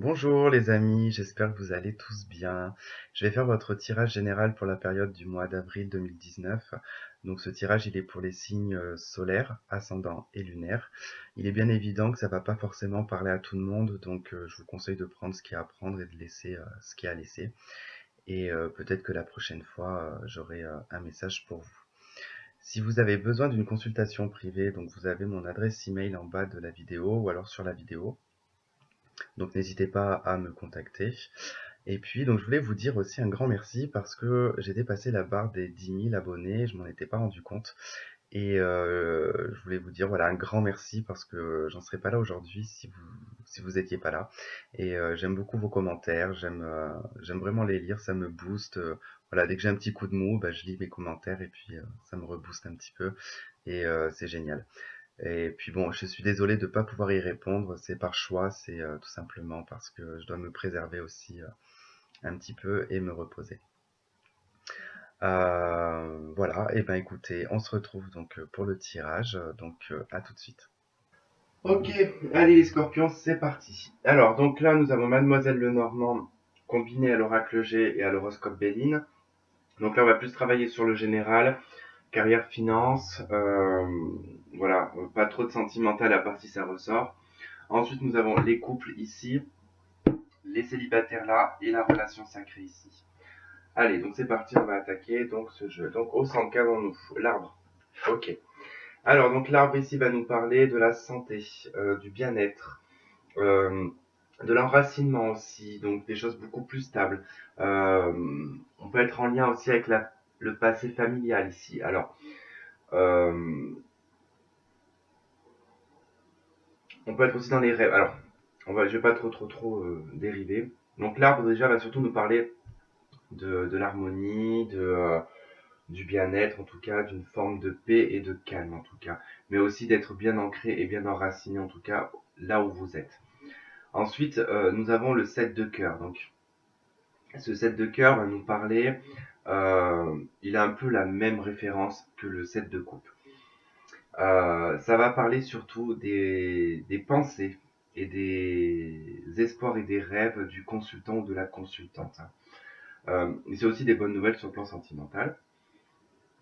Bonjour les amis, j'espère que vous allez tous bien. Je vais faire votre tirage général pour la période du mois d'avril 2019. Donc ce tirage, il est pour les signes solaires, ascendants et lunaires. Il est bien évident que ça va pas forcément parler à tout le monde, donc je vous conseille de prendre ce qu'il y a à prendre et de laisser ce qu'il y a à laisser. Et peut-être que la prochaine fois, j'aurai un message pour vous. Si vous avez besoin d'une consultation privée, donc vous avez mon adresse email en bas de la vidéo ou alors sur la vidéo. Donc n'hésitez pas à me contacter. Et puis, donc, je voulais vous dire aussi un grand merci parce que j'ai dépassé la barre des 10 000 abonnés, je m'en étais pas rendu compte. Et je voulais vous dire, voilà, un grand merci parce que j'en serais pas là aujourd'hui si vous étiez pas là. Et j'aime beaucoup vos commentaires, j'aime vraiment les lire, ça me booste. Voilà, dès que j'ai un petit coup de mou, bah, je lis mes commentaires et puis ça me rebooste un petit peu. Et c'est génial. Et puis bon, je suis désolé de ne pas pouvoir y répondre, c'est par choix, c'est tout simplement parce que je dois me préserver aussi un petit peu et me reposer. Voilà, et ben écoutez, on se retrouve donc pour le tirage, donc à tout de suite. Ok, allez les scorpions, c'est parti. Alors, donc là, nous avons Mademoiselle Lenormand combinée à l'oracle G et à l'horoscope Béline. Donc là, on va plus travailler sur le général, carrière, finance, voilà, pas trop de sentimental à part si ça ressort. Ensuite, nous avons les couples ici, les célibataires là et la relation sacrée ici. Allez, donc c'est parti, on va attaquer donc ce jeu. Donc au centre, qu'avons-nous? L'arbre. Ok. Alors donc l'arbre ici va nous parler de la santé, du bien-être, euh, de l'enracinement aussi, donc des choses beaucoup plus stables. Euh, on peut être en lien aussi avec le passé familial ici. Alors, euh, on peut être aussi dans les rêves. Alors, je vais pas trop dériver. Donc l'arbre déjà va surtout nous parler de l'harmonie, du bien-être en tout cas, d'une forme de paix et de calme en tout cas, mais aussi d'être bien ancré et bien enraciné en tout cas là où vous êtes. Ensuite, nous avons le 7 de cœur. Donc ce 7 de cœur va nous parler, il a un peu la même référence que le 7 de coupe. Ça va parler surtout des pensées et des espoirs et des rêves du consultant ou de la consultante. C'est aussi des bonnes nouvelles sur le plan sentimental,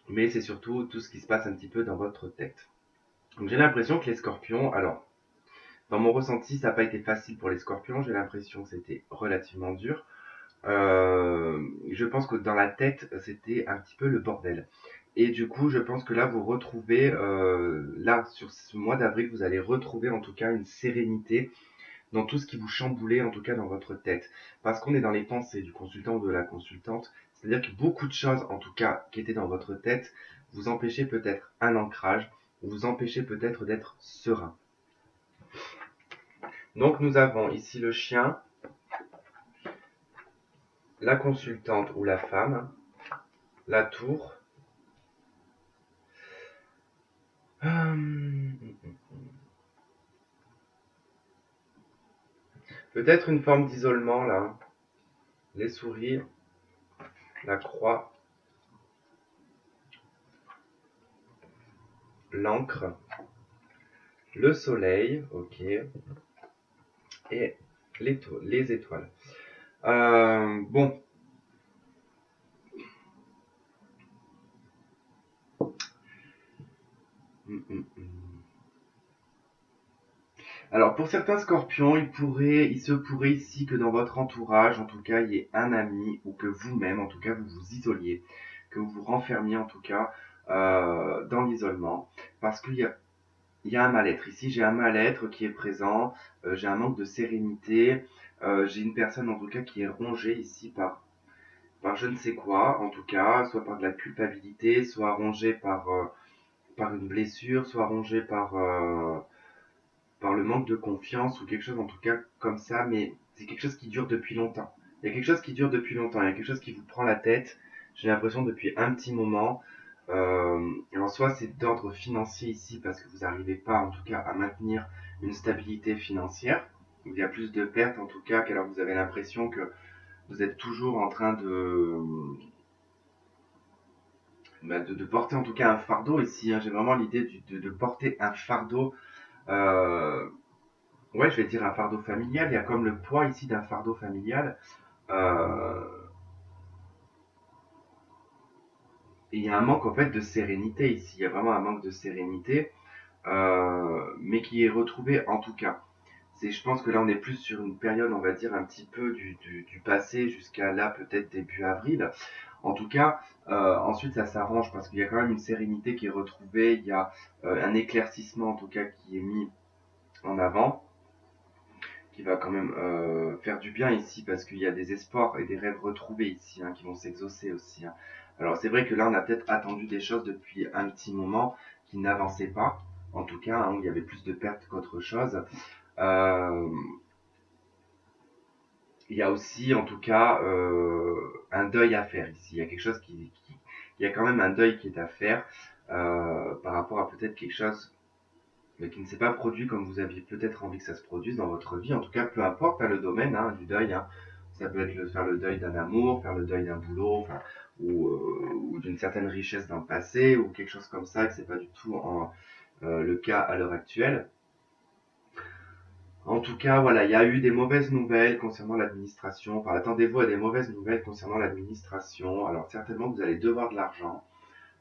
mais c'est surtout tout ce qui se passe un petit peu dans votre tête. Donc j'ai l'impression que les scorpions, alors dans mon ressenti, ça n'a pas été facile pour les scorpions, j'ai l'impression que c'était relativement dur. Je pense que dans la tête, c'était un petit peu le bordel. Et du coup, je pense que là, vous retrouvez, là, sur ce mois d'avril, vous allez retrouver en tout cas une sérénité dans tout ce qui vous chamboulait, en tout cas dans votre tête. Parce qu'on est dans les pensées du consultant ou de la consultante. C'est-à-dire que beaucoup de choses, en tout cas, qui étaient dans votre tête, vous empêchaient peut-être un ancrage, ou vous empêchaient peut-être d'être serein. Donc nous avons ici le chien, la consultante ou la femme, la tour. Peut-être une forme d'isolement là. Les souris, la croix, l'encre, le soleil, ok, et les étoiles. Bon, mm, mm, mm. Alors pour certains scorpions, il se pourrait ici que dans votre entourage, en tout cas, il y ait un ami ou que vous-même, en tout cas, vous vous isoliez, que vous vous renfermiez en tout cas dans l'isolement, parce il y a un mal-être. Ici, j'ai un mal-être qui est présent, j'ai un manque de sérénité, j'ai une personne en tout cas qui est rongée ici par je ne sais quoi, en tout cas, soit par de la culpabilité, soit rongée par une blessure, soit rongée par le manque de confiance ou quelque chose en tout cas comme ça, mais c'est quelque chose qui dure depuis longtemps. Il y a quelque chose qui dure depuis longtemps, il y a quelque chose qui vous prend la tête, j'ai l'impression depuis un petit moment. Alors soit c'est d'ordre financier ici parce que vous n'arrivez pas en tout cas à maintenir une stabilité financière, il y a plus de pertes en tout cas qu'alors vous avez l'impression que vous êtes toujours en train de porter en tout cas un fardeau ici, hein. J'ai vraiment l'idée de porter un fardeau. Euh, ouais, je vais dire un fardeau familial. Il y a comme le poids ici d'un fardeau familial. Euh, et il y a un manque en fait de sérénité ici. Il y a vraiment un manque de sérénité, mais qui est retrouvé en tout cas. Je pense que là, on est plus sur une période, on va dire, un petit peu du passé jusqu'à là, peut-être début avril. En tout cas, ensuite, ça s'arrange parce qu'il y a quand même une sérénité qui est retrouvée. Il y a un éclaircissement, en tout cas, qui est mis en avant, qui va quand même faire du bien ici parce qu'il y a des espoirs et des rêves retrouvés ici, hein, qui vont s'exaucer aussi, hein. Alors, c'est vrai que là, on a peut-être attendu des choses depuis un petit moment qui n'avançaient pas. En tout cas, hein, où il y avait plus de pertes qu'autre chose. Euh, il y a aussi, en tout cas, un deuil à faire ici. Il y a quelque chose il y a quand même un deuil qui est à faire par rapport à peut-être quelque chose mais qui ne s'est pas produit comme vous aviez peut-être envie que ça se produise dans votre vie. En tout cas, peu importe hein, le domaine hein, du deuil. Hein. Ça peut être faire le deuil d'un amour, faire le deuil d'un boulot, enfin, ou d'une certaine richesse dans le passé, ou quelque chose comme ça, que c'est pas du tout le cas à l'heure actuelle. En tout cas, voilà, il y a eu des mauvaises nouvelles concernant l'administration. Enfin, attendez-vous à des mauvaises nouvelles concernant l'administration. Alors, certainement, vous allez devoir de l'argent.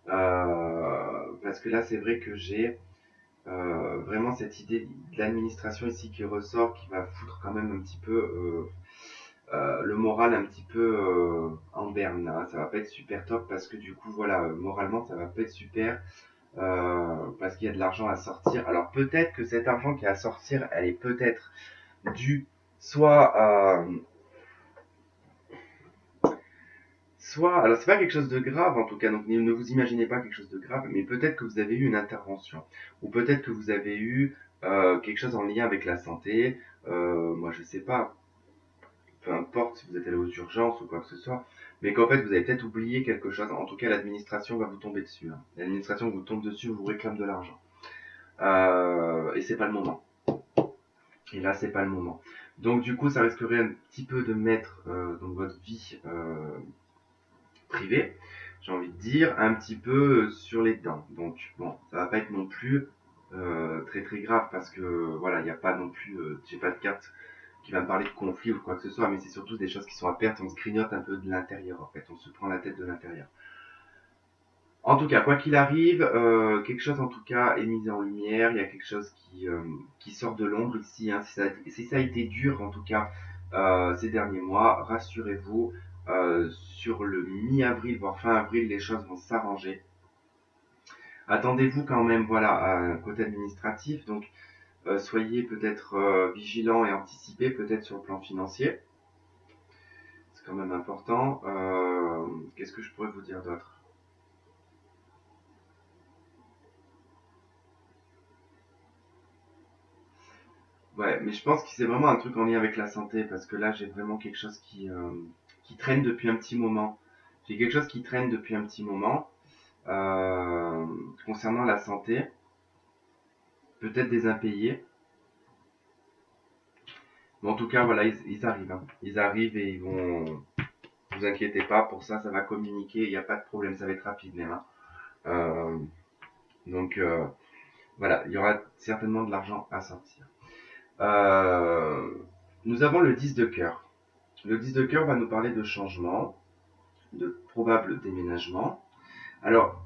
Parce que là, c'est vrai que j'ai vraiment cette idée de l'administration ici qui ressort, qui va foutre quand même un petit peu le moral un petit peu en berne. Là. Ça va pas être super top parce que du coup, voilà, moralement, ça va pas être super. Parce qu'il y a de l'argent à sortir. Alors peut-être que cet argent qui est à sortir, elle est peut-être due soit alors c'est pas quelque chose de grave en tout cas, donc ne vous imaginez pas quelque chose de grave, mais peut-être que vous avez eu une intervention, ou peut-être que vous avez eu quelque chose en lien avec la santé, moi je sais pas, peu importe si vous êtes allé aux urgences ou quoi que ce soit, mais qu'en fait vous avez peut-être oublié quelque chose, en tout cas l'administration va vous tomber dessus, hein. L'administration vous tombe dessus, vous réclame de l'argent, et c'est pas le moment. Et là, c'est pas le moment. Donc, du coup, ça risquerait un petit peu de mettre donc votre vie privée, j'ai envie de dire, un petit peu sur les dents. Donc, bon, ça va pas être non plus très très grave parce que voilà, il n'y a pas non plus, j'ai pas de carte qui va me parler de conflit ou quoi que ce soit, mais c'est surtout des choses qui sont à perte. On se grignote un peu de l'intérieur en fait, on se prend la tête de l'intérieur. En tout cas, quoi qu'il arrive, quelque chose en tout cas est mis en lumière. Il y a quelque chose qui sort de l'ombre ici, hein. Si ça a été dur en tout cas ces derniers mois, rassurez-vous, sur le mi-avril, voire fin avril, les choses vont s'arranger. Attendez-vous quand même, voilà, à un côté administratif. Donc, soyez peut-être vigilants et anticipés, peut-être sur le plan financier. C'est quand même important. Qu'est-ce que je pourrais vous dire d'autre? Ouais, mais je pense que c'est vraiment un truc en lien avec la santé, parce que là, j'ai vraiment quelque chose qui traîne depuis un petit moment. J'ai quelque chose qui traîne depuis un petit moment euh, concernant la santé, peut-être des impayés. Mais en tout cas, voilà, ils arrivent, hein. Ils arrivent et ils vont. Vous inquiétez pas, pour ça, ça va communiquer, il n'y a pas de problème, ça va être rapide même, hein. Euh, donc, voilà, il y aura certainement de l'argent à sortir. Euh, nous avons le 10 de cœur. Le 10 de cœur va nous parler de changement, de probable déménagement. Alors,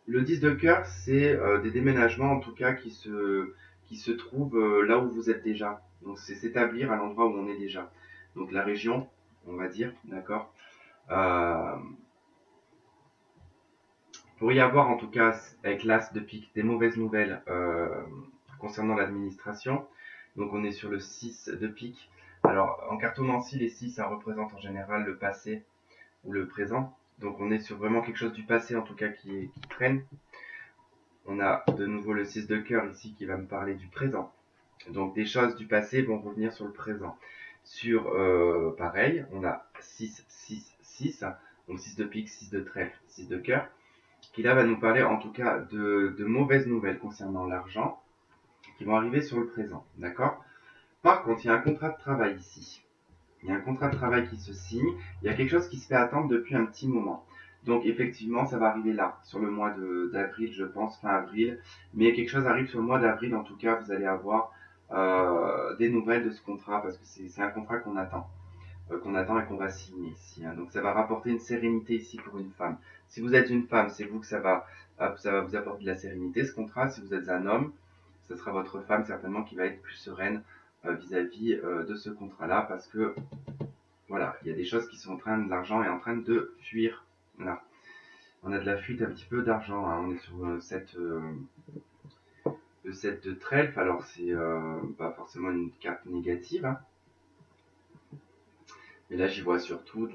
le 10 de cœur, c'est des déménagements en tout cas qui se trouvent là où vous êtes déjà. Donc c'est s'établir à l'endroit où on est déjà. Donc la région, on va dire, d'accord. Euh, pour y avoir en tout cas avec l'as de pique des mauvaises nouvelles concernant l'administration. Donc on est sur le 6 de pique. Alors en cartomancie, les 6 ça représente en général le passé ou le présent. Donc on est sur vraiment quelque chose du passé en tout cas qui traîne. On a de nouveau le 6 de cœur ici qui va me parler du présent. Donc des choses du passé vont revenir sur le présent. Sur pareil, on a 6, 6, 6, donc 6 de pique, 6 de trèfle, 6 de cœur, qui là va nous parler en tout cas de mauvaises nouvelles concernant l'argent qui vont arriver sur le présent. D'accord? Par contre, il y a un contrat de travail ici. Il y a un contrat de travail qui se signe, il y a quelque chose qui se fait attendre depuis un petit moment. Donc effectivement, ça va arriver là, sur le mois d'avril, je pense, fin avril. Mais quelque chose arrive sur le mois d'avril, en tout cas, vous allez avoir des nouvelles de ce contrat, parce que c'est un contrat qu'on attend et qu'on va signer ici, hein. Donc ça va rapporter une sérénité ici pour une femme. Si vous êtes une femme, c'est vous que ça va vous apporter de la sérénité, ce contrat. Si vous êtes un homme, ce sera votre femme certainement qui va être plus sereine vis-à-vis de ce contrat-là, parce que voilà, il y a des choses qui sont en train de l'argent est en train de fuir. Là, on a de la fuite un petit peu d'argent, hein. On est sur le 7 de trèfle, alors c'est pas forcément une carte négative, hein. Mais là j'y vois surtout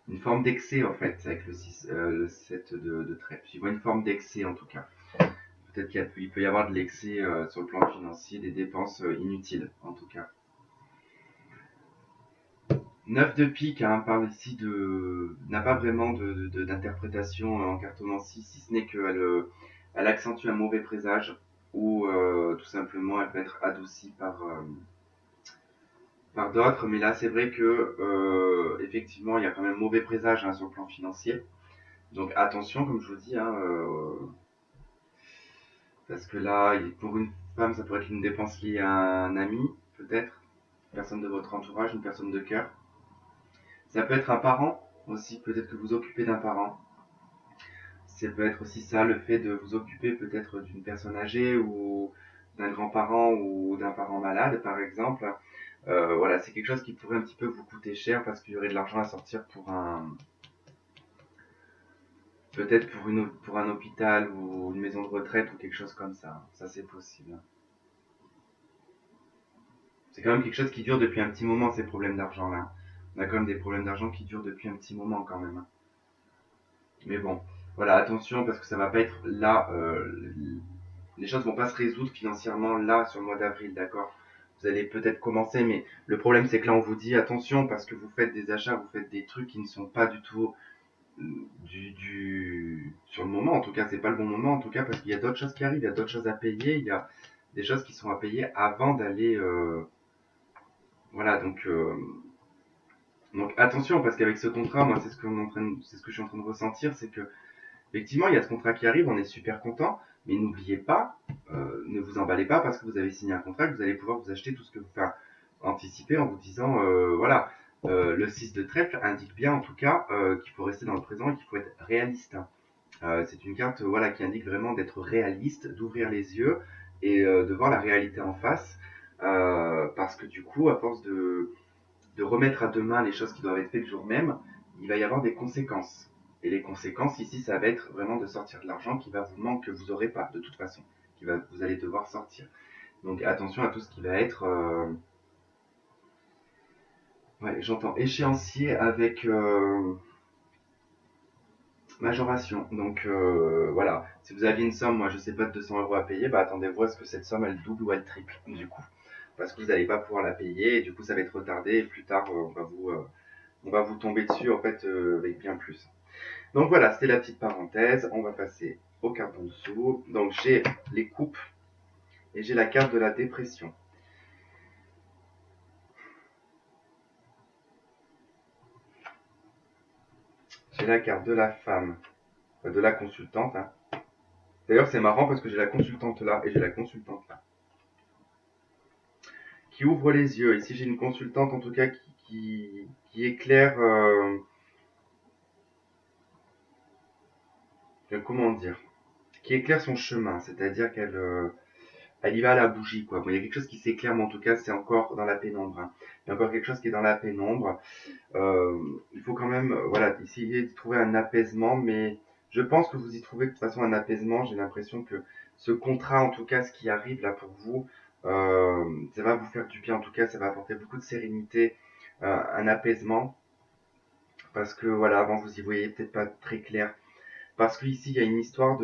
une forme d'excès en fait avec le 7 de trèfle. J'y vois une forme d'excès en tout cas. Peut-être qu'il peut y avoir de l'excès sur le plan financier, des dépenses inutiles en tout cas. 9 de pique, hein, parle ici n'a pas vraiment d'interprétation en cartomancie, si ce n'est qu'elle accentue un mauvais présage, ou tout simplement elle peut être adoucie par d'autres. Mais là c'est vrai que effectivement il y a quand même mauvais présage, hein, sur le plan financier. Donc attention, comme je vous dis, hein, parce que là, pour une femme, ça pourrait être une dépense liée à un ami, peut-être, une personne de votre entourage, une personne de cœur. Ça peut être un parent aussi, peut-être que vous occupez d'un parent. Ça peut être aussi ça, le fait de vous occuper peut-être d'une personne âgée ou d'un grand-parent ou d'un parent malade, par exemple. Voilà, c'est quelque chose qui pourrait un petit peu vous coûter cher parce qu'il y aurait de l'argent à sortir peut-être pour un hôpital ou une maison de retraite ou quelque chose comme ça. Ça, c'est possible. C'est quand même quelque chose qui dure depuis un petit moment, ces problèmes d'argent-là. On a quand même des problèmes d'argent qui durent depuis un petit moment quand même. Mais bon, voilà, attention parce que ça va pas être là. Les choses vont pas se résoudre financièrement là sur le mois d'avril, d'accord? Vous allez peut-être commencer, mais le problème c'est que là on vous dit attention parce que vous faites des achats, vous faites des trucs qui ne sont pas du tout sur le moment. En tout cas, c'est pas le bon moment. En tout cas, parce qu'il y a d'autres choses qui arrivent, il y a d'autres choses à payer, il y a des choses qui sont à payer avant d'aller. Voilà, donc attention, parce qu'avec ce contrat, moi, c'est ce que je suis en train de ressentir, c'est que effectivement, il y a ce contrat qui arrive, on est super content, mais n'oubliez pas, ne vous emballez pas parce que vous avez signé un contrat, que vous allez pouvoir vous acheter tout ce que vous faites anticiper en vous disant, voilà, le 6 de trèfle indique bien en tout cas qu'il faut rester dans le présent et qu'il faut être réaliste, hein. C'est une carte voilà, qui indique vraiment d'être réaliste, d'ouvrir les yeux et de voir la réalité en face, parce que du coup, à force de remettre à demain les choses qui doivent être faites le jour même, il va y avoir des conséquences. Et les conséquences ici, ça va être vraiment de sortir de l'argent qui va vous manquer, que vous n'aurez pas de toute façon, vous allez devoir sortir. Donc attention à tout ce qui va être, ouais, j'entends échéancier avec majoration. Donc voilà, si vous aviez une somme, moi je sais pas, de 200 € à payer, bah attendez-vous à ce que cette somme elle double ou elle triple du coup, parce que vous n'allez pas pouvoir la payer et du coup ça va être retardé et plus tard on va vous tomber dessus en fait avec bien plus. Donc voilà, c'était la petite parenthèse. On va passer aux cartes en dessous. Donc j'ai les coupes et j'ai la carte de la dépression. J'ai la carte de la femme, de la consultante, hein. D'ailleurs, c'est marrant parce que j'ai la consultante là et j'ai la consultante là. Qui ouvre les yeux. Ici, j'ai une consultante en tout cas qui éclaire. Comment dire, qui éclaire son chemin. C'est-à-dire elle y va à la bougie, quoi. Bon, il y a quelque chose qui s'éclaire, mais en tout cas, c'est encore dans la pénombre, hein. Il y a encore quelque chose qui est dans la pénombre. Il faut quand même, voilà, essayer de trouver un apaisement, mais je pense que vous y trouvez de toute façon un apaisement. J'ai l'impression que ce contrat, en tout cas, ce qui arrive là pour vous, ça va vous faire du bien. En tout cas, ça va apporter beaucoup de sérénité, un apaisement, parce que voilà, avant vous y voyez peut-être pas très clair. Parce qu'ici, il y a une histoire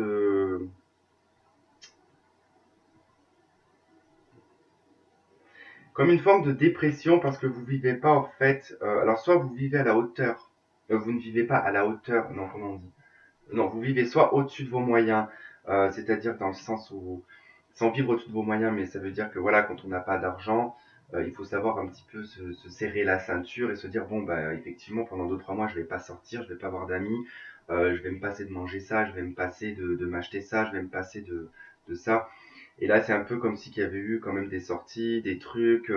comme une forme de dépression parce que vous vivez pas en fait. Alors soit vous vivez à la hauteur, vous ne vivez pas à la hauteur. Non, comment on dit? Non, vous vivez soit au-dessus de vos moyens, c'est-à-dire dans le sens où sans vivre au-dessus de vos moyens, mais ça veut dire que voilà, quand on n'a pas d'argent, il faut savoir un petit peu se serrer la ceinture et se dire bon bah effectivement pendant 2 3 mois je vais pas sortir, je vais pas avoir d'amis, je vais me passer de manger ça, je vais me passer de m'acheter ça, je vais me passer de ça. Et là, c'est un peu comme si qu'il y avait eu quand même des sorties, des trucs,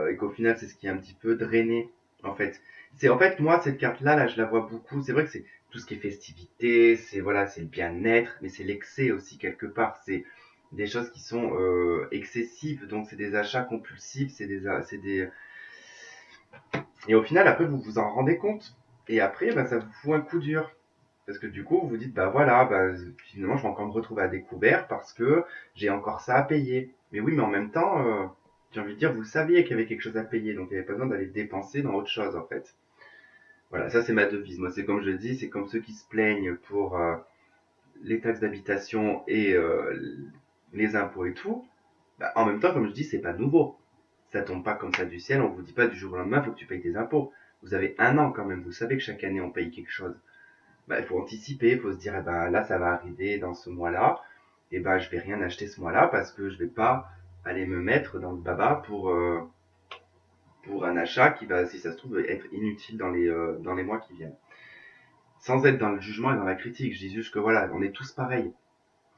et qu'au final, c'est ce qui est un petit peu drainé, en fait. C'est en fait moi cette carte-là, là, je la vois beaucoup. C'est vrai que c'est tout ce qui est festivité, c'est voilà, c'est le bien-être, mais c'est l'excès aussi quelque part. C'est des choses qui sont excessives, donc c'est des achats compulsifs, c'est des et au final après vous vous en rendez compte. Et après, bah, ça vous fout un coup dur. Parce que du coup, vous vous dites, bah voilà, bah, finalement, je vais encore me retrouver à découvert parce que j'ai encore ça à payer. Mais oui, mais en même temps, j'ai envie de dire, vous saviez qu'il y avait quelque chose à payer, donc il n'y avait pas besoin d'aller dépenser dans autre chose, en fait. Voilà, ça c'est ma devise. Moi, c'est comme je dis, c'est comme ceux qui se plaignent pour les taxes d'habitation et les impôts et tout. Bah, en même temps, comme je dis, c'est pas nouveau. Ça tombe pas comme ça du ciel, on vous dit pas du jour au lendemain, faut que tu payes tes impôts. Vous avez un an quand même, vous savez que chaque année on paye quelque chose. Bah, il faut anticiper, il faut se dire, eh ben, là, ça va arriver dans ce mois-là, et ben, je vais rien acheter ce mois-là parce que je vais pas aller me mettre dans le baba pour un achat qui va, si ça se trouve, être inutile dans les mois qui viennent. Sans être dans le jugement et dans la critique, je dis juste que voilà, on est tous pareils.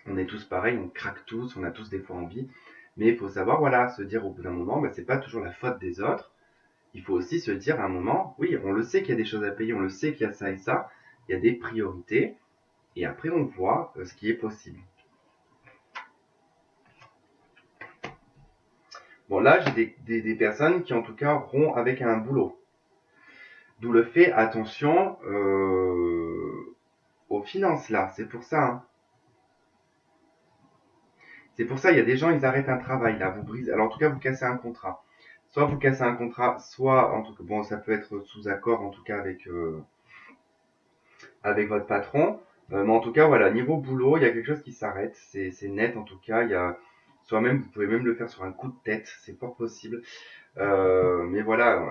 On est tous pareils, on craque tous, on a tous des fois envie. Mais il faut savoir, voilà, se dire au bout d'un moment, bah, c'est pas toujours la faute des autres. Il faut aussi se dire à un moment, oui, on le sait qu'il y a des choses à payer, on le sait qu'il y a ça et ça, il y a des priorités. Et après, on voit ce qui est possible. Bon, là, j'ai des personnes qui, en tout cas, rompent avec un boulot. D'où le fait, attention aux finances, là. C'est pour ça. Hein. C'est pour ça, il y a des gens, ils arrêtent un travail, là. Vous brisez. Alors, en tout cas, vous cassez un contrat. Soit vous cassez un contrat, soit, en tout cas, bon, ça peut être sous accord, en tout cas, avec votre patron. Mais en tout cas, voilà, niveau boulot, il y a quelque chose qui s'arrête. C'est net, en tout cas. Il y a, soit même, vous pouvez même le faire sur un coup de tête. C'est fort possible. Mais voilà,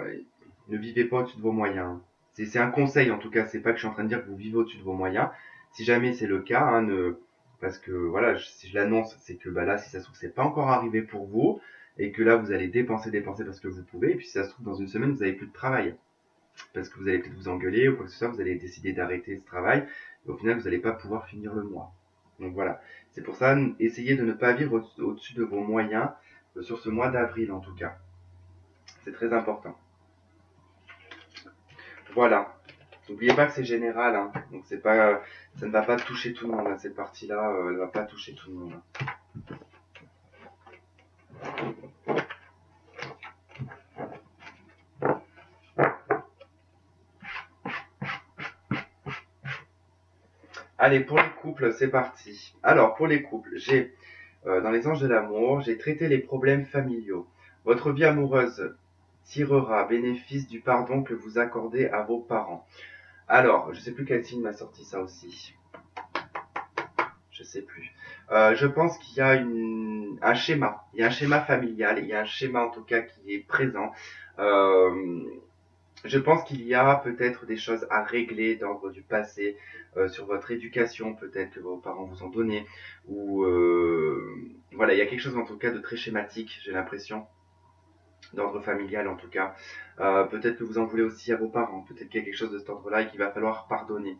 ne vivez pas au-dessus de vos moyens. C'est un conseil en tout cas, c'est pas que je suis en train de dire que vous vivez au-dessus de vos moyens. Si jamais c'est le cas, hein, parce que voilà, si je l'annonce, c'est que bah là, si ça se trouve, c'est pas encore arrivé pour vous, et que là, vous allez dépenser parce que vous pouvez, et puis si ça se trouve, dans une semaine, vous avez plus de travail, parce que vous allez peut-être vous engueuler ou quoi que ce soit, vous allez décider d'arrêter ce travail, et au final, vous n'allez pas pouvoir finir le mois. Donc voilà, c'est pour ça, essayez de ne pas vivre au-dessus de vos moyens, sur ce mois d'avril en tout cas. C'est très important. Voilà. N'oubliez pas que c'est général, hein. Donc c'est pas, ça ne va pas toucher tout le monde. Hein. Cette partie-là, elle va pas toucher tout le monde. Allez, pour les couples, c'est parti. Alors, pour les couples, j'ai dans les anges de l'amour, j'ai traité les problèmes familiaux. Votre vie amoureuse tirera bénéfice du pardon que vous accordez à vos parents. Alors, je sais plus quel signe m'a sorti ça aussi. Je sais plus. Je pense qu'il y a un schéma. Il y a un schéma familial. Il y a un schéma en tout cas qui est présent. Euh, je pense qu'il y a peut-être des choses à régler d'ordre du passé sur votre éducation, peut-être que vos parents vous ont donné, ou voilà, il y a quelque chose en tout cas de très schématique, j'ai l'impression, d'ordre familial en tout cas. Peut-être que vous en voulez aussi à vos parents, peut-être qu'il y a quelque chose de cet ordre-là et qu'il va falloir pardonner.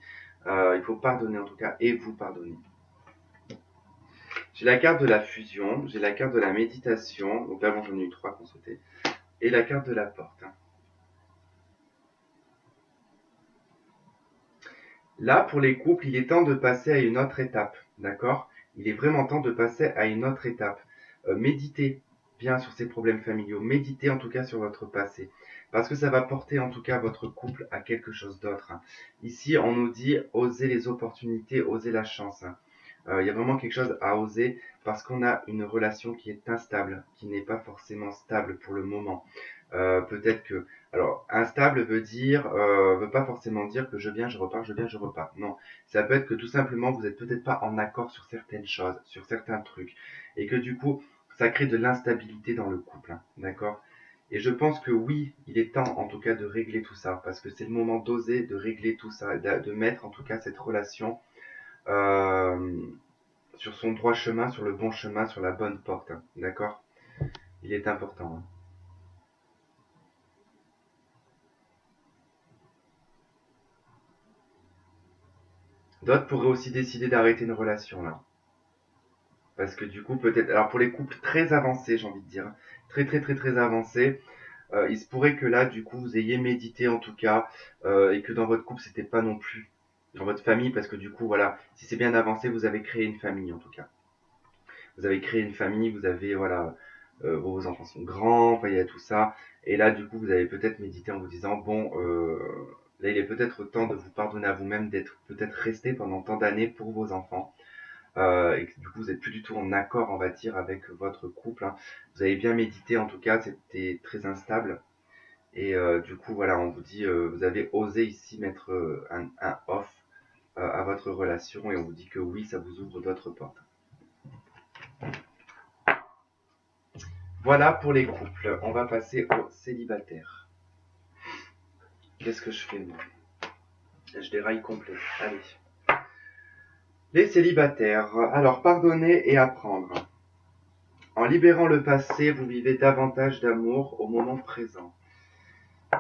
Il faut pardonner en tout cas et vous pardonner. J'ai la carte de la fusion, j'ai la carte de la méditation, donc là bon, j'en ai eu trois consultés, et la carte de la porte. Là, pour les couples, il est temps de passer à une autre étape, d'accord? Il est vraiment temps de passer à une autre étape. Méditez bien sur ces problèmes familiaux, méditez en tout cas sur votre passé, parce que ça va porter en tout cas votre couple à quelque chose d'autre. Hein. Ici, on nous dit oser les opportunités, oser la chance. Hein. Il y a vraiment quelque chose à oser parce qu'on a une relation qui est instable, qui n'est pas forcément stable pour le moment. Peut-être que, alors, instable veut pas forcément dire que je viens, je repars, je viens, je repars. Non, ça peut être que tout simplement vous êtes peut-être pas en accord sur certaines choses, sur certains trucs, et que du coup, ça crée de l'instabilité dans le couple, hein, d'accord? Et je pense que oui, il est temps en tout cas de régler tout ça, parce que c'est le moment d'oser de régler tout ça, de mettre en tout cas cette relation euh, sur son droit chemin, sur le bon chemin, sur la bonne porte. Hein, d'accord? Il est important. Hein. D'autres pourraient aussi décider d'arrêter une relation là. Parce que du coup, peut-être... Alors pour les couples très avancés, j'ai envie de dire, très très très très avancés, il se pourrait que là, du coup, vous ayez médité en tout cas, et que dans votre couple, c'était pas non plus dans votre famille, parce que du coup, voilà, si c'est bien avancé, vous avez créé une famille en tout cas. Vous avez créé une famille, vous avez, voilà, vos enfants sont grands, enfin, il y a tout ça. Et là, du coup, vous avez peut-être médité en vous disant, bon, là, il est peut-être temps de vous pardonner à vous-même d'être peut-être resté pendant tant d'années pour vos enfants. Et que du coup, vous êtes plus du tout en accord, on va dire, avec votre couple, hein. Vous avez bien médité, en tout cas, c'était très instable. Et du coup, voilà, on vous dit, vous avez osé ici mettre un off à votre relation et on vous dit que oui, ça vous ouvre d'autres portes. Voilà pour les couples. On va passer aux célibataires. Qu'est-ce que je fais moi? Je déraille complet. Allez. Les célibataires. Alors, pardonner et apprendre. En libérant le passé, vous vivez davantage d'amour au moment présent.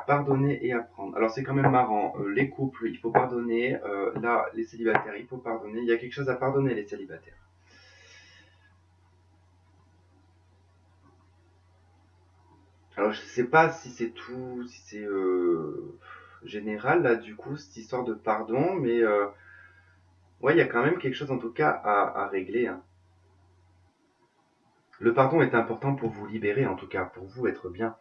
Pardonner et apprendre. Alors c'est quand même marrant. Les couples, il faut pardonner. Là, les célibataires, il faut pardonner. Il y a quelque chose à pardonner, les célibataires. Alors je sais pas si c'est tout, si c'est général là du coup cette histoire de pardon, mais ouais il y a quand même quelque chose en tout cas à régler, hein. Le pardon est important pour vous libérer en tout cas, pour vous être bien.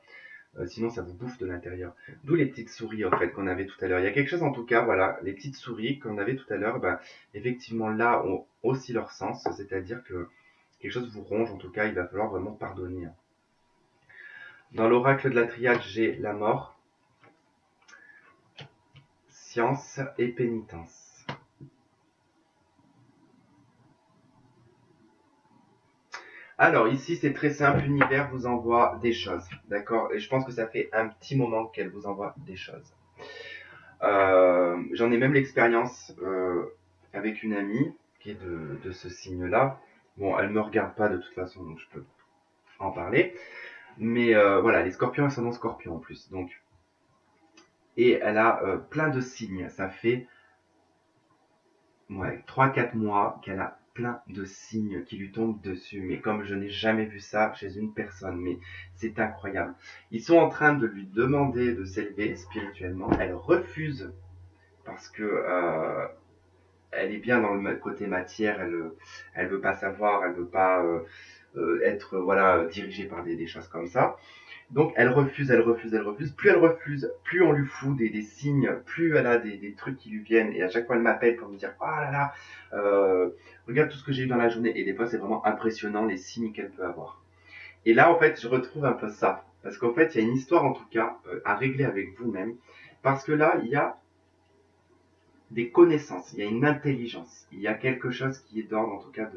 Sinon ça vous bouffe de l'intérieur. D'où les petites souris en fait qu'on avait tout à l'heure. Il y a quelque chose en tout cas, voilà, les petites souris qu'on avait tout à l'heure, ben, effectivement là ont aussi leur sens, c'est-à-dire que quelque chose vous ronge en tout cas, il va falloir vraiment pardonner, hein. Dans l'oracle de la triade, j'ai la mort, science et pénitence. Alors ici c'est très simple, l'univers vous envoie des choses, d'accord? Et je pense que ça fait un petit moment qu'elle vous envoie des choses. J'en ai même l'expérience avec une amie qui est de ce signe-là. Bon, elle me regarde pas de toute façon, donc je peux en parler. Mais voilà, les scorpions, elles sont dans scorpion en plus. Donc, et elle a plein de signes. Ça fait ouais, 3-4 mois qu'elle a plein de signes qui lui tombent dessus. Mais comme je n'ai jamais vu ça chez une personne, mais c'est incroyable. Ils sont en train de lui demander de s'élever spirituellement. Elle refuse parce que elle est bien dans le côté matière, elle veut pas savoir, elle veut pas être voilà dirigée par des choses comme ça. Donc elle refuse, elle refuse, elle refuse. Plus elle refuse, plus on lui fout des signes, plus elle a des trucs qui lui viennent. Et à chaque fois elle m'appelle pour me dire oh là là, regarde tout ce que j'ai eu dans la journée. Et des fois c'est vraiment impressionnant les signes qu'elle peut avoir. Et là en fait je retrouve un peu ça. Parce qu'en fait il y a une histoire en tout cas à régler avec vous-même. Parce que là il y a des connaissances, il y a une intelligence, il y a quelque chose qui est d'ordre en tout cas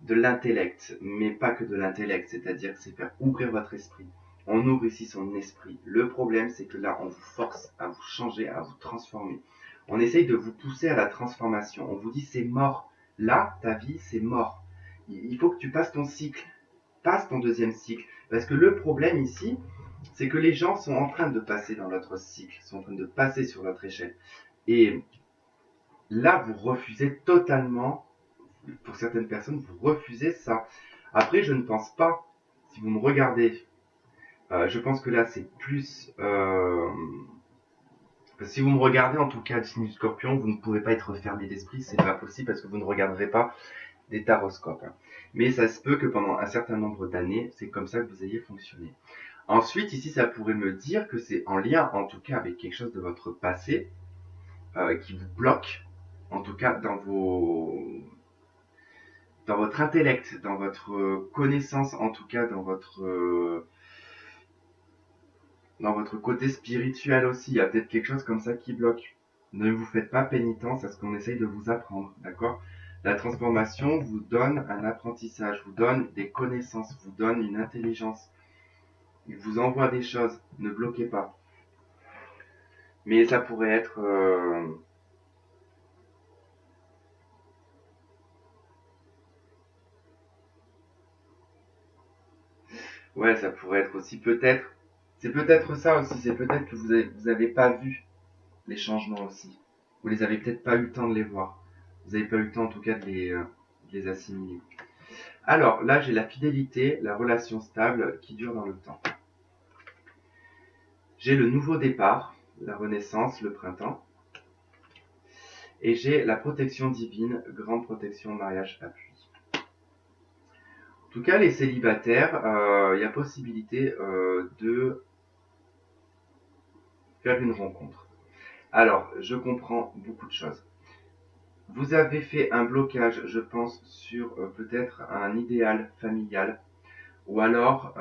de l'intellect, mais pas que de l'intellect, c'est-à-dire que c'est faire ouvrir votre esprit. On ouvre ici son esprit. Le problème, c'est que là, on vous force à vous changer, à vous transformer. On essaye de vous pousser à la transformation. On vous dit, c'est mort. Là, ta vie, c'est mort. Il faut que tu passes ton cycle. Passe ton deuxième cycle. Parce que le problème ici, c'est que les gens sont en train de passer dans l'autre cycle, sont en train de passer sur l'autre échelle. Et là, vous refusez totalement, pour certaines personnes, vous refusez ça. Après, je ne pense pas, si vous me regardez, je pense que là, c'est plus... si vous me regardez, en tout cas, du signe du scorpion, vous ne pouvez pas être fermé d'esprit, c'est pas possible parce que vous ne regarderez pas des taroscopes, hein. Mais ça se peut que pendant un certain nombre d'années, c'est comme ça que vous ayez fonctionné. Ensuite, ici, ça pourrait me dire que c'est en lien, en tout cas, avec quelque chose de votre passé qui vous bloque, en tout cas dans votre intellect, dans votre connaissance, en tout cas dans votre côté spirituel aussi. Il y a peut-être quelque chose comme ça qui bloque. Ne vous faites pas pénitence à ce qu'on essaye de vous apprendre, d'accord? La transformation vous donne un apprentissage, vous donne des connaissances, vous donne une intelligence. Il vous envoie des choses, ne bloquez pas. Mais ça pourrait être... ouais, ça pourrait être aussi peut-être... C'est peut-être ça aussi, c'est peut-être que vous avez pas vu les changements aussi. Vous les avez peut-être pas eu le temps de les voir. Vous n'avez pas eu le temps en tout cas de les assimiler. Alors là, j'ai la fidélité, la relation stable qui dure dans le temps. J'ai le nouveau départ, la renaissance, le printemps. Et j'ai la protection divine, grande protection, mariage, appui. En tout cas, les célibataires, il y a possibilité de faire une rencontre. Alors, je comprends beaucoup de choses. Vous avez fait un blocage, je pense, sur peut-être un idéal familial, ou alors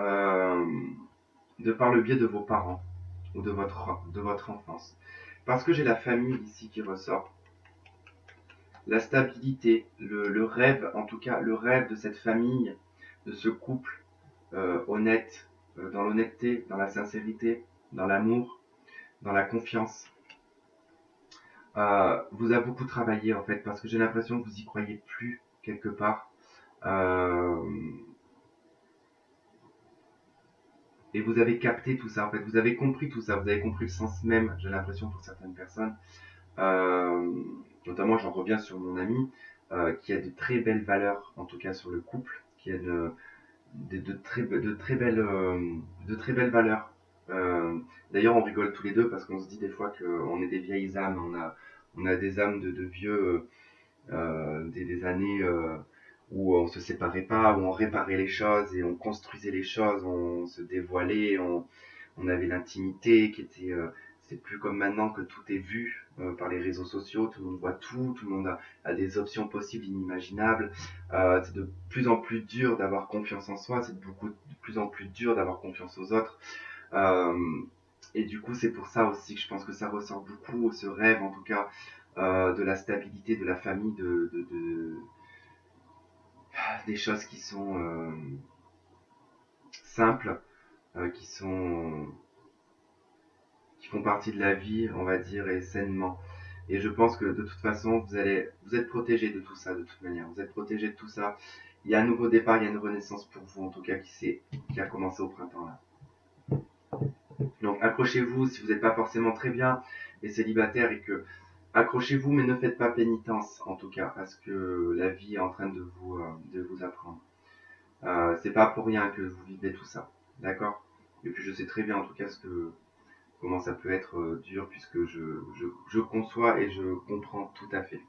de par le biais de vos parents ou de votre enfance. Parce que j'ai la famille ici qui ressort. La stabilité, le rêve, en tout cas le rêve de cette famille, de ce couple honnête, dans l'honnêteté, dans la sincérité, dans l'amour, dans la confiance, vous a beaucoup travaillé en fait, parce que j'ai l'impression que vous y croyez plus quelque part. Euh, et vous avez capté tout ça, en fait, vous avez compris tout ça, vous avez compris le sens même, j'ai l'impression pour certaines personnes. Euh, Notamment, j'en reviens sur mon ami, qui a de très belles valeurs, en tout cas sur le couple, qui a de très belles valeurs. D'ailleurs, on rigole tous les deux parce qu'on se dit des fois qu'on est des vieilles âmes, on a des âmes de vieux, des années où on se séparait pas, où on réparait les choses et on construisait les choses, on se dévoilait, on avait l'intimité qui était c'est plus comme maintenant que tout est vu par les réseaux sociaux, tout le monde voit tout le monde a des options possibles, inimaginables. C'est de plus en plus dur d'avoir confiance en soi, c'est de plus en plus dur d'avoir confiance aux autres. Euh, et du coup, c'est pour ça aussi que je pense que ça ressort beaucoup, ce rêve en tout cas, de la stabilité de la famille, des choses qui sont simples, qui font partie de la vie, on va dire, et sainement. Et je pense que de toute façon, vous êtes protégé de tout ça, de toute manière. Vous êtes protégé de tout ça. Il y a un nouveau départ, il y a une renaissance pour vous, en tout cas, qui a commencé au printemps là. Donc accrochez-vous si vous n'êtes pas forcément très bien les célibataires et que accrochez-vous, mais ne faites pas pénitence, en tout cas, parce que la vie est en train de vous apprendre. C'est pas pour rien que vous vivez tout ça, d'accord? Et puis je sais très bien, en tout cas, comment ça peut être dur, puisque je conçois et je comprends tout à fait.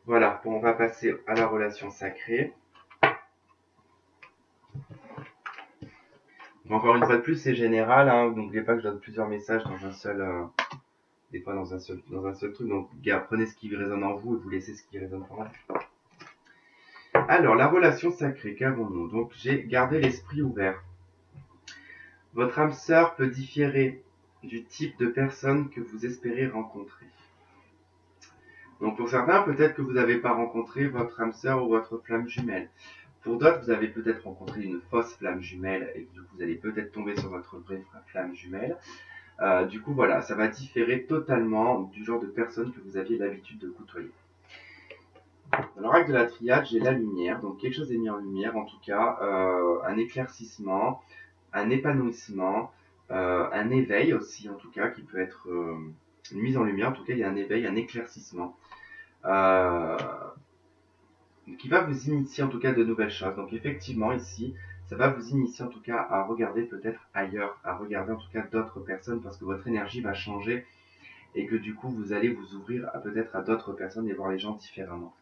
Voilà, bon, on va passer à la relation sacrée. Encore une fois de plus, c'est général, hein, donc n'oubliez pas que je donne plusieurs messages dans un seul, des fois dans un seul truc. Donc, gars, prenez ce qui résonne en vous et vous laissez ce qui résonne pour moi. Alors, la relation sacrée, qu'avons-nous? Donc, j'ai gardé l'esprit ouvert. Votre âme sœur peut différer du type de personne que vous espérez rencontrer. Donc, pour certains, peut-être que vous n'avez pas rencontré votre âme sœur ou votre flamme jumelle. Pour d'autres, vous avez peut-être rencontré une fausse flamme jumelle et du coup, vous allez peut-être tomber sur votre vraie flamme jumelle. Du coup, voilà, ça va différer totalement du genre de personne que vous aviez l'habitude de côtoyer. Dans l'oracle de la triade, j'ai la lumière, donc quelque chose est mis en lumière, en tout cas, un éclaircissement, un épanouissement, un éveil aussi, en tout cas, qui peut être une mise en lumière, en tout cas, il y a un éveil, un éclaircissement, euh, qui va vous initier en tout cas de nouvelles choses. Donc effectivement, ici, ça va vous initier en tout cas à regarder peut-être ailleurs, à regarder en tout cas d'autres personnes, parce que votre énergie va changer et que du coup, vous allez vous ouvrir peut-être à d'autres personnes et voir les gens différemment.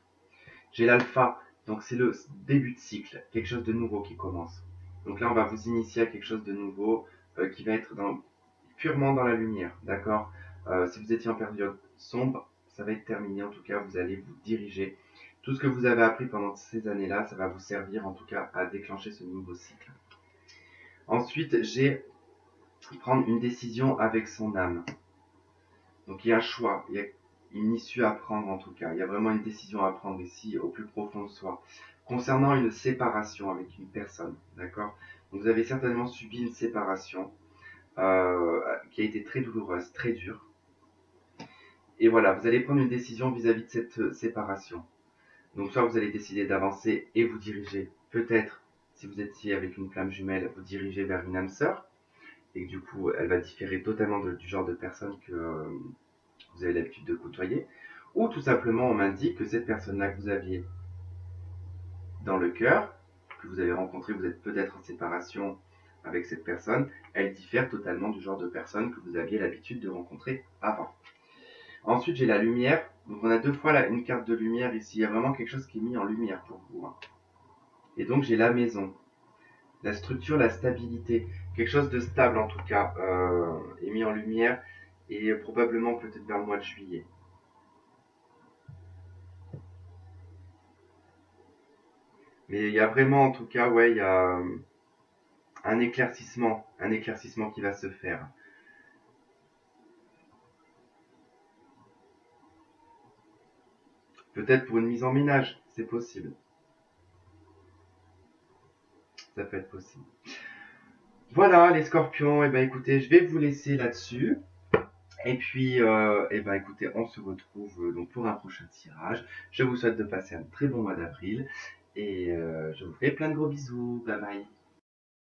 J'ai l'alpha, donc c'est le début de cycle, quelque chose de nouveau qui commence. Donc là, on va vous initier à quelque chose de nouveau qui va être purement dans la lumière, d'accord? Si vous étiez en période sombre, ça va être terminé. En tout cas, vous allez vous diriger. Tout ce que vous avez appris pendant ces années-là, ça va vous servir en tout cas à déclencher ce nouveau cycle. Ensuite, j'ai prendre une décision avec son âme. Donc il y a un choix, il y a une issue à prendre en tout cas. Il y a vraiment une décision à prendre ici au plus profond de soi. Concernant une séparation avec une personne, d'accord? Donc vous avez certainement subi une séparation qui a été très douloureuse, très dure. Et voilà, vous allez prendre une décision vis-à-vis de cette séparation. Donc soit vous allez décider d'avancer et vous diriger, peut-être, si vous étiez avec une flamme jumelle, vous dirigez vers une âme sœur, et que du coup, elle va différer totalement du genre de personne que vous avez l'habitude de côtoyer. Ou tout simplement, on m'indique que cette personne-là que vous aviez dans le cœur, que vous avez rencontré, vous êtes peut-être en séparation avec cette personne, elle diffère totalement du genre de personne que vous aviez l'habitude de rencontrer avant. Ensuite, j'ai la lumière. Donc, on a deux fois là, une carte de lumière ici. Il y a vraiment quelque chose qui est mis en lumière pour vous, hein. Et donc, j'ai la maison. La structure, la stabilité. Quelque chose de stable, en tout cas, est mis en lumière. Et probablement peut-être vers le mois de juillet. Mais il y a vraiment, en tout cas, ouais, il y a un éclaircissement qui va se faire. Peut-être pour une mise en ménage, c'est possible. Ça peut être possible. Voilà, les scorpions, et ben écoutez, je vais vous laisser là-dessus. Et puis, et ben écoutez, on se retrouve donc pour un prochain tirage. Je vous souhaite de passer un très bon mois d'avril et je vous fais plein de gros bisous. Bye bye.